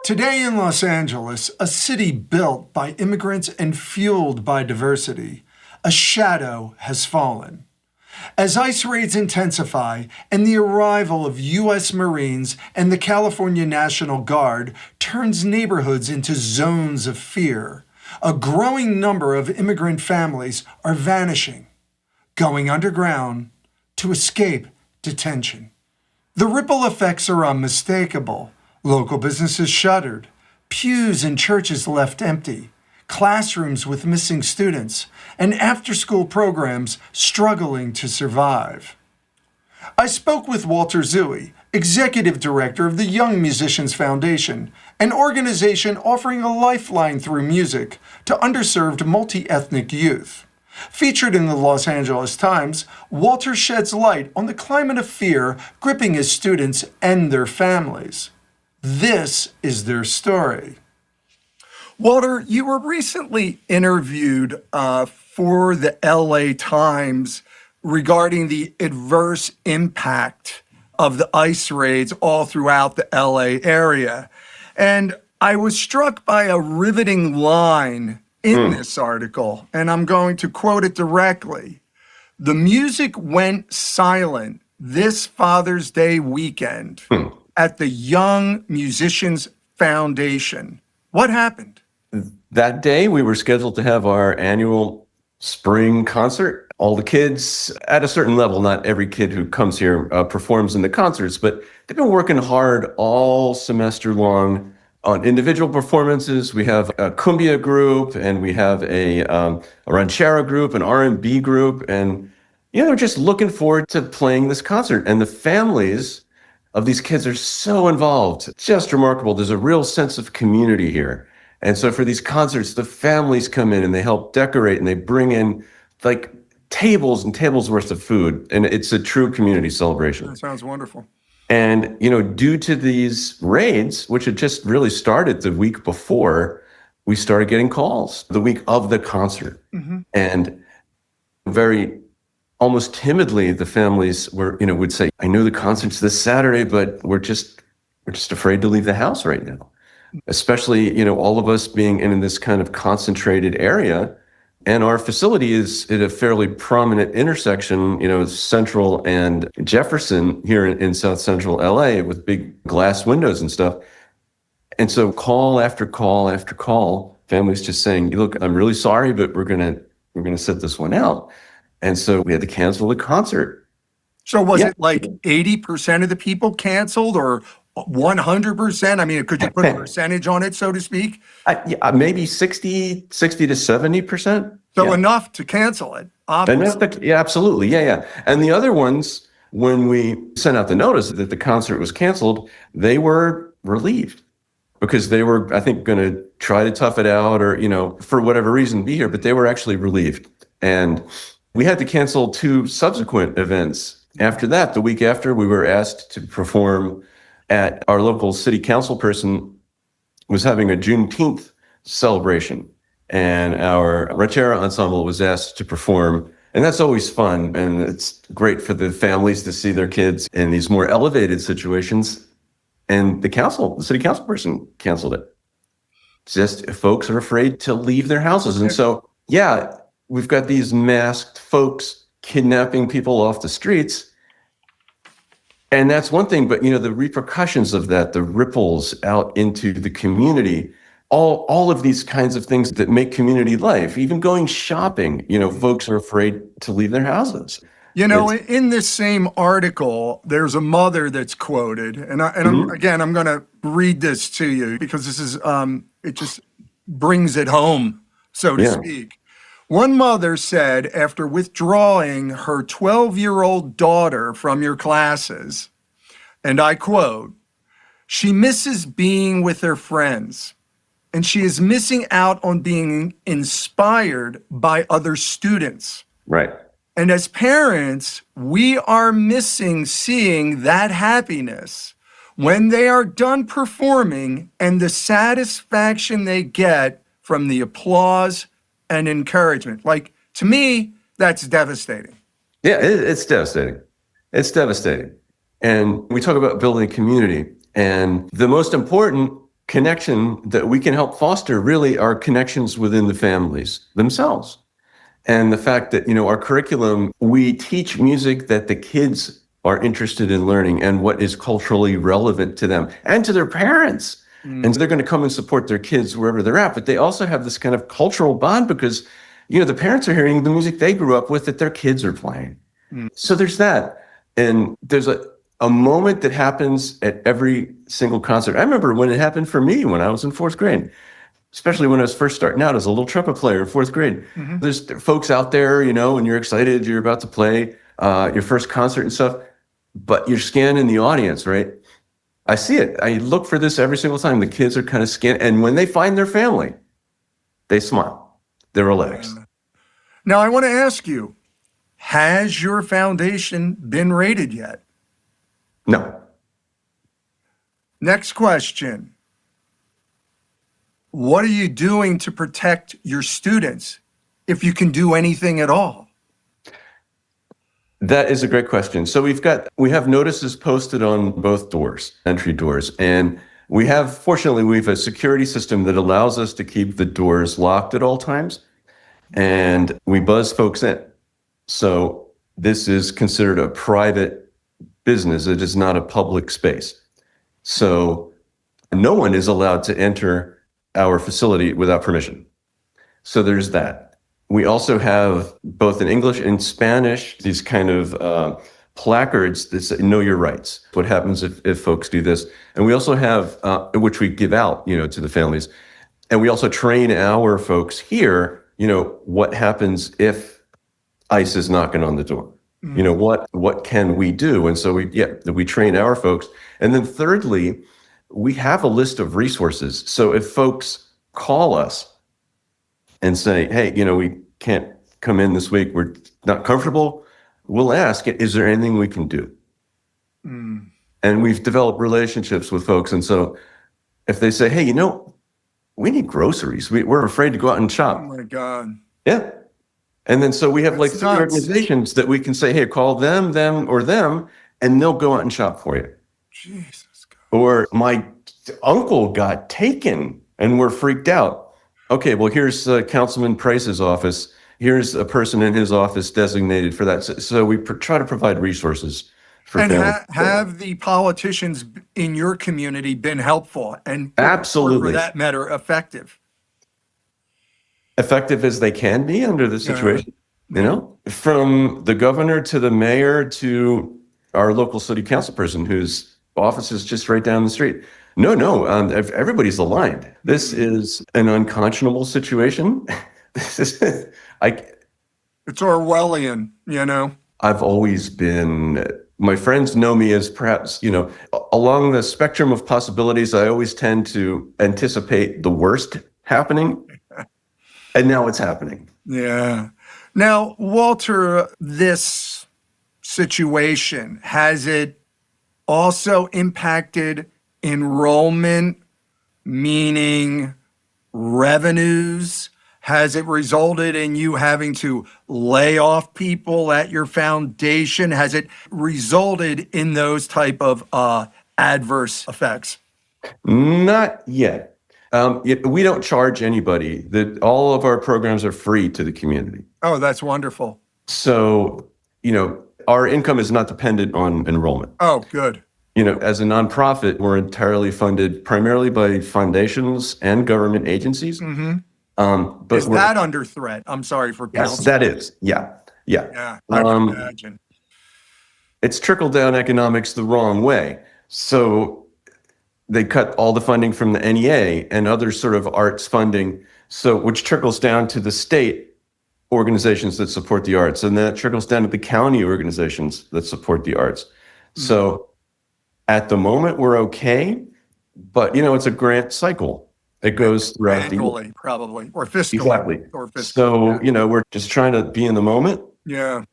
Today in Los Angeles, a city built by immigrants and fueled by diversity, a shadow has fallen. As ICE raids intensify and the arrival of U.S. Marines and the California National Guard turns neighborhoods into zones of fear, a growing number of immigrant families are vanishing, going underground to escape detention. The ripple effects are unmistakable. Local businesses shuttered, pews in churches left empty, classrooms with missing students, and after-school programs struggling to survive. I spoke with Walter Zooi, Executive Director of the Young Musicians Foundation, an organization offering a lifeline through music to underserved multi-ethnic youth. Featured in the Los Angeles Times, Walter sheds light on the climate of fear gripping his students and their families. This is their story. Walter, you were recently interviewed for the LA Times regarding the adverse impact of the ICE raids all throughout the LA area. And I was struck by a riveting line in this article, and I'm going to quote it directly. "The music went silent this Father's Day weekend at the Young Musicians Foundation. What happened?" That day, we were scheduled to have our annual spring concert. All the kids at a certain level, not every kid who comes here performs in the concerts, but they've been working hard all semester long on individual performances. We have a cumbia group, and we have a ranchera group, an R&B group, and they're just looking forward to playing this concert. And the families of these kids are so involved. It's just remarkable. There's a real sense of community here. And so for these concerts, the families come in and they help decorate, and they bring in like tables and tables worth of food. And it's a true community celebration. That sounds wonderful. And, due to these raids, which had just really started the week before, we started getting calls the week of the concert. And very almost timidly, the families would say, "I know the concert's this Saturday, but we're just afraid to leave the house right now." Especially, all of us being in this kind of concentrated area. And our facility is at a fairly prominent intersection, Central and Jefferson here in South Central LA with big glass windows and stuff. And so call after call after call, families just saying, "Look, I'm really sorry, but we're gonna sit this one out." And so we had to cancel the concert. So was it like 80% of the people canceled or 100%? I mean, could you put a percentage on it, so to speak? Maybe 60 to 70%. So enough to cancel it, obviously. Absolutely. Yeah. And the other ones, when we sent out the notice that the concert was canceled, they were relieved because they were, I think, going to try to tough it out or, for whatever reason, be here, but they were actually relieved. And we had to cancel 2 subsequent events. After that, the week after, we were asked to perform at our local city council person was having a Juneteenth celebration, and our ranchera ensemble was asked to perform. And that's always fun, and it's great for the families to see their kids in these more elevated situations. And the city council person canceled it. Just folks are afraid to leave their houses. And so, we've got these masked folks kidnapping people off the streets. And that's one thing, but the repercussions of that, the ripples out into the community, all of these kinds of things that make community life, even going shopping, folks are afraid to leave their houses. In this same article, there's a mother that's quoted, and I'm going to read this to you because this is, it just brings it home, so to speak. One mother said, after withdrawing her 12-year-old daughter from your classes, and I quote, "She misses being with her friends, and she is missing out on being inspired by other students. Right. And as parents, we are missing seeing that happiness when they are done performing and the satisfaction they get from the applause and encouragement." Like, to me, that's devastating. Yeah, it's devastating. It's devastating. And we talk about building community. And the most important connection that we can help foster really are connections within the families themselves. And the fact that, our curriculum, we teach music that the kids are interested in learning and what is culturally relevant to them and to their parents. And so they're going to come and support their kids wherever they're at. But they also have this kind of cultural bond because, the parents are hearing the music they grew up with that their kids are playing. So there's that. And there's a moment that happens at every single concert. I remember when it happened for me when I was in fourth grade, especially when I was first starting out as a little trumpet player in fourth grade. There's folks out there, and you're excited, you're about to play your first concert and stuff, but you're scanning the audience, right? I see it. I look for this every single time. The kids are kind of scanning. And when they find their family, they smile. They're relaxed. Now, I want to ask you, has your foundation been rated yet? No. Next question. What are you doing to protect your students, if you can do anything at all? That is a great question. So we have notices posted on both doors, entry doors, and fortunately, we have a security system that allows us to keep the doors locked at all times, and we buzz folks in. So this is considered a private business. It is not a public space. So no one is allowed to enter our facility without permission. So there's that. We also have both in English and Spanish, these kind of placards that say, know your rights. What happens if folks do this? And we also have, which we give out, to the families. And we also train our folks here, what happens if ICE is knocking on the door? What can we do? And so we train our folks. And then thirdly, we have a list of resources. So if folks call us and say, hey, we can't come in this week, we're not comfortable, we'll ask, is there anything we can do? And we've developed relationships with folks. And so if they say, hey, we need groceries, we're afraid to go out and shop. Oh my God. Yeah. And then so we have That's three nuts. organizations that we can say, hey, call them, and they'll go out and shop for you. Jesus God. Or my uncle got taken and we're freaked out. Okay, well, here's Councilman Price's office. Here's a person in his office designated for that. So we try to provide resources for families. Have the politicians in your community been helpful and, Absolutely, or for that matter, effective? Effective as they can be under the situation, from the governor to the mayor to our local city council person whose office is just right down the street. No, everybody's aligned. This is an unconscionable situation. It's Orwellian, I've always been, my friends know me as perhaps, along the spectrum of possibilities, I always tend to anticipate the worst happening. And now it's happening. Yeah. Now, Walter, this situation, has it also impacted enrollment, meaning revenues? Has it resulted in you having to lay off people at your foundation? Has it resulted in those type of adverse effects? Not yet. We don't charge anybody. All of our programs are free to the community. Oh, that's wonderful. So, our income is not dependent on enrollment. Oh, good. As a nonprofit, we're entirely funded primarily by foundations and government agencies. But is that under threat? I'm sorry for yes, counsel. that is. Yeah. Yeah, I can imagine. It's trickle-down economics the wrong way. So they cut all the funding from the NEA and other sort of arts funding, which trickles down to the state organizations that support the arts, and that trickles down to the county organizations that support the arts. So at the moment, we're okay, but it's a grant cycle. It goes throughout annually, probably, or fiscally. Exactly. Or fiscally. So, we're just trying to be in the moment. Yeah.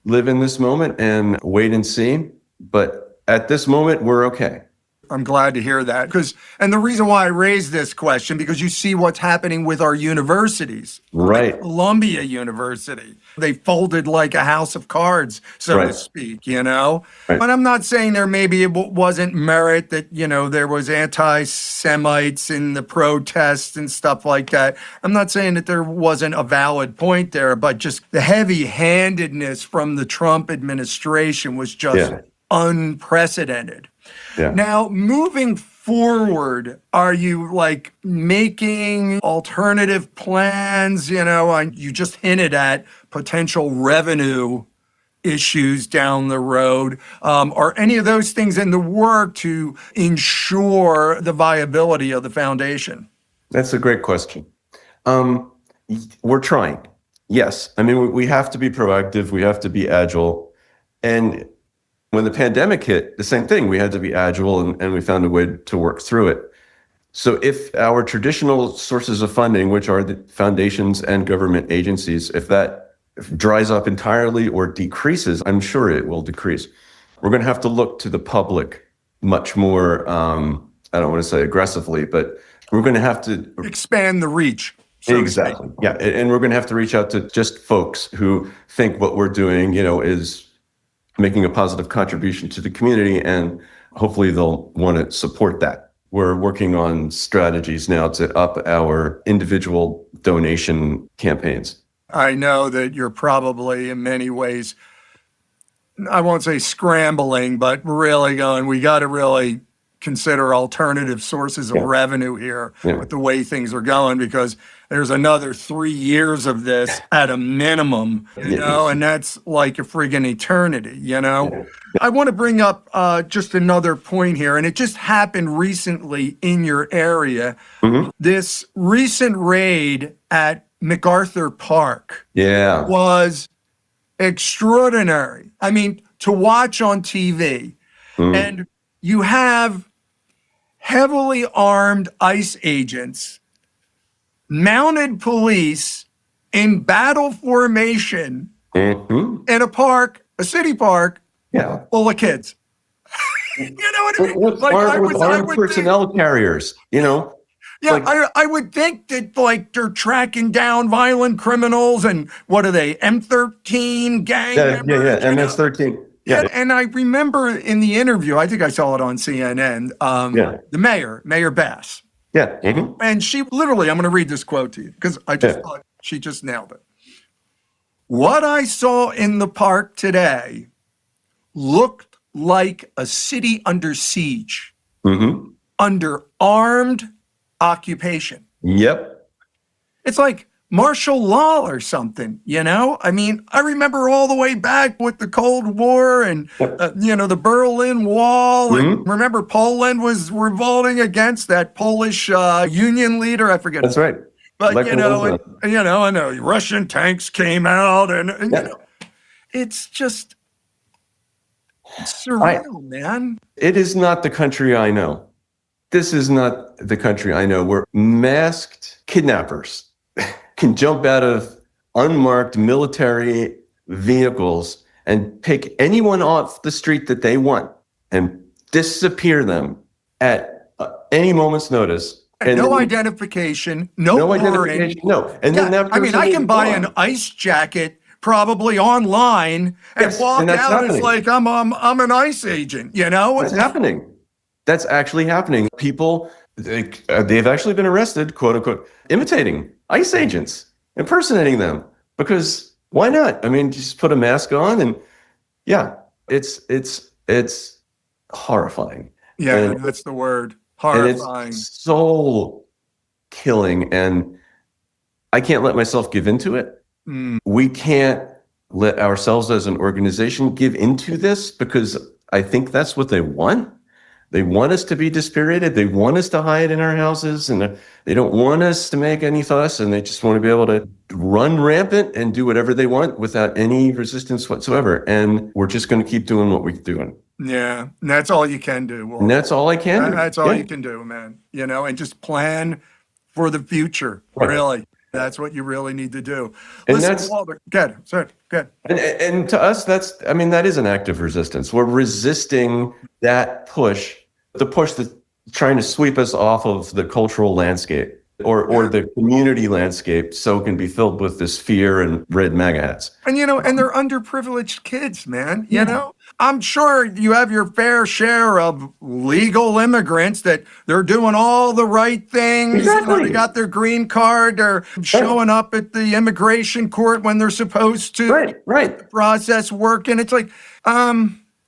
Live in this moment and wait and see. But at this moment, we're okay. I'm glad to hear that. And the reason why I raised this question, because you see what's happening with our universities. Right. Like Columbia University. They folded like a house of cards, so to speak, Right. But I'm not saying there maybe it wasn't merit, that, there was anti-Semites in the protests and stuff like that. I'm not saying that there wasn't a valid point there, but just the heavy-handedness from the Trump administration was just unprecedented. Yeah. Now, moving forward, are you like making alternative plans? You just hinted at potential revenue issues down the road. Are any of those things in the work to ensure the viability of the foundation? That's a great question. We're trying. Yes. I mean, we have to be proactive. We have to be agile. And when the pandemic hit, the same thing. We had to be agile, and we found a way to work through it. So if our traditional sources of funding, which are the foundations and government agencies, if that dries up entirely or decreases, I'm sure it will decrease. We're going to have to look to the public much more, I don't want to say aggressively, but we're going to have to expand the reach. Exactly. Yeah. And we're going to have to reach out to just folks who think what we're doing, is making a positive contribution to the community, and hopefully they'll want to support that. We're working on strategies now to up our individual donation campaigns. I know that you're probably in many ways, I won't say scrambling, but really going, we got to really consider alternative sources of revenue here with the way things are going, because there's another 3 years of this at a minimum, and that's like a friggin' eternity, I want to bring up just another point here, and it just happened recently in your area. Mm-hmm. This recent raid at MacArthur Park was extraordinary. I mean, to watch on TV, and you have heavily armed ICE agents, mounted police in battle formation in a park, a city park, full of kids. You know what I mean? With armed personnel carriers, I would think that they're tracking down violent criminals, and what are they, M13 gang members? MS-13. Yeah, and I remember in the interview, I think I saw it on CNN, the Mayor Bass. Yeah. Mm-hmm. And she literally, I'm going to read this quote to you, because I just thought she just nailed it. What I saw in the park today looked like a city under siege, under armed occupation. Yep. It's like martial law or something, I mean, I remember all the way back with the Cold War and, the Berlin Wall. And remember, Poland was revolting against that Polish union leader. I forget. That's right. But, I know Russian tanks came out and it's just surreal, man. It is not the country I know. This is not the country I know, where masked kidnappers can jump out of unmarked military vehicles and pick anyone off the street that they want and disappear them at any moment's notice. And no identification, no identification, no. And then that person I can buy an ICE jacket probably online and walk out happening. It's like I'm an ICE agent, It's happening. That's actually happening. People, they've actually been arrested, quote unquote, imitating ICE agents, impersonating them, because why not? I mean, just put a mask on and it's horrifying. Yeah, and that's the word. Horrifying. And it's soul killing, and I can't let myself give into it. We can't let ourselves as an organization give into this, because I think that's what they want. They want us to be dispirited. They want us to hide in our houses, and they don't want us to make any fuss, and they just want to be able to run rampant and do whatever they want without any resistance whatsoever. And we're just going to keep doing what we're doing. Yeah, and that's all you can do. And that's all I can do. That's all you can do, man. And just plan for the future, really. That's what you really need to do. And Listen, Walter, good. And to us, that is an act of resistance. We're resisting that push the push that's trying to sweep us off of the cultural landscape or the community landscape so it can be filled with this fear and red MAGA hats. And, and they're underprivileged kids, man, you know? I'm sure you have your fair share of legal immigrants that they're doing all the right things. Exactly. They got their green card. They're showing up at the immigration court when they're supposed to. Right. The process working. It's like,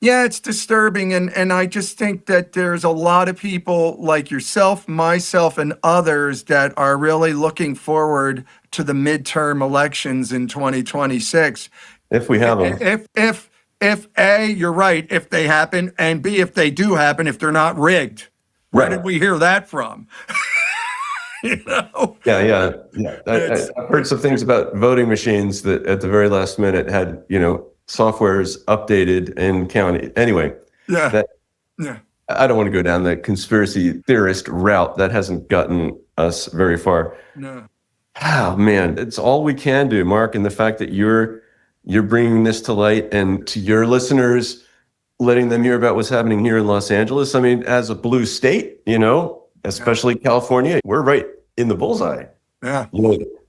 yeah, it's disturbing. And I just think that there's a lot of people like yourself, myself, and others that are really looking forward to the midterm elections in 2026. If we have them. If A, you're right, if they happen, and B, if they do happen, if they're not rigged. Where did we hear that from? Yeah. I've heard some things about voting machines that at the very last minute had, software's updated and counted. Anyway, I don't want to go down the conspiracy theorist route. That hasn't gotten us very far. No. Oh, man, it's all we can do, Marc. And the fact that you're bringing this to light and to your listeners, letting them hear about what's happening here in Los Angeles. I mean, as a blue state, especially California, we're right in the bullseye. Yeah.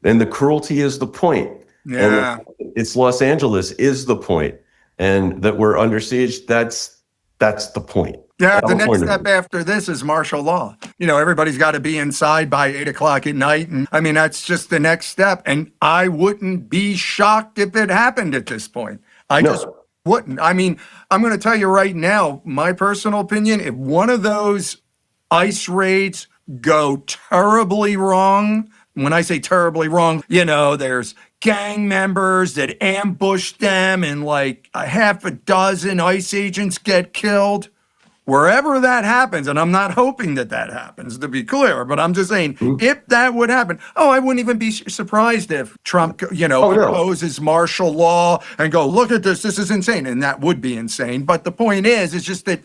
And the cruelty is the point. Yeah. And it's Los Angeles is the point. And that we're under siege, that's the point. Yeah, the next step after this is martial law. Everybody's got to be inside by 8 o'clock at night. And I mean, that's just the next step. And I wouldn't be shocked if it happened at this point. I just wouldn't. I mean, I'm going to tell you right now, my personal opinion, if one of those ICE raids go terribly wrong, when I say terribly wrong, there's gang members that ambush them and like a half a dozen ICE agents get killed. Wherever that happens, and I'm not hoping that happens, to be clear, but I'm just saying, if that would happen, I wouldn't even be surprised if Trump, proposes martial law and go, look at this is insane. And that would be insane. But the point is just that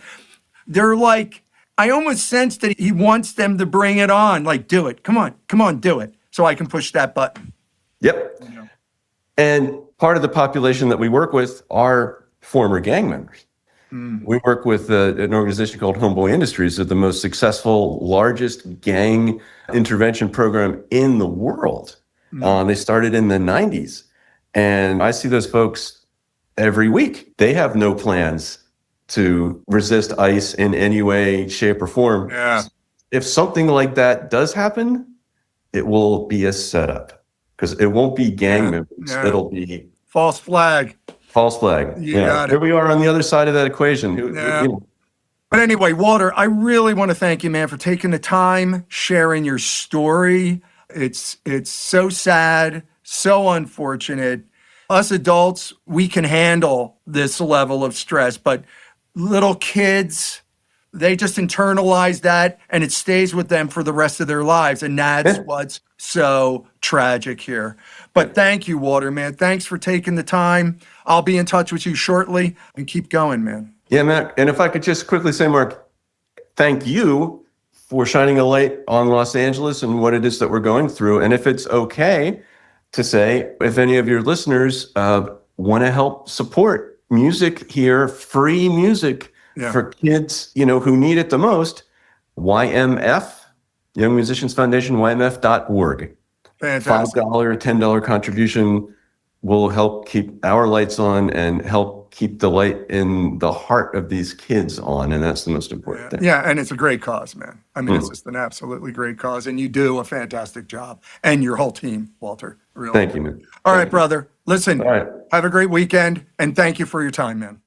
they're like, I almost sense that he wants them to bring it on. Like, do it. Come on, do it. So I can push that button. Yep. And part of the population that we work with are former gang members. We work with an organization called Homeboy Industries, the most successful, largest gang intervention program in the world. They started in the 90s. And I see those folks every week. They have no plans to resist ICE in any way, shape, or form. Yeah. If something like that does happen, it will be a setup. Because it won't be gang members. Yeah. It'll be false flag. Here we are on the other side of that equation. But anyway, Walter, I really want to thank you, man, for taking the time, sharing your story. It's so sad, so unfortunate. Us adults, we can handle this level of stress, but little kids, they just internalize that and it stays with them for the rest of their lives. And that's what's so tragic here. But thank you, Walter, man. Thanks for taking the time. I'll be in touch with you shortly and keep going, man. Yeah, Matt. And if I could just quickly say, Marc, thank you for shining a light on Los Angeles and what it is that we're going through. And if it's okay to say, if any of your listeners want to help support music here, free music for kids, who need it the most, YMF, Young Musicians Foundation, YMF.org. Fantastic. $5, $10 contribution will help keep our lights on and help keep the light in the heart of these kids on. And that's the most important thing. Yeah, and it's a great cause, man. I mean, it's just an absolutely great cause. And you do a fantastic job. And your whole team, Walter. Really. Thank you, man. All right, brother. Listen, have a great weekend. And thank you for your time, man.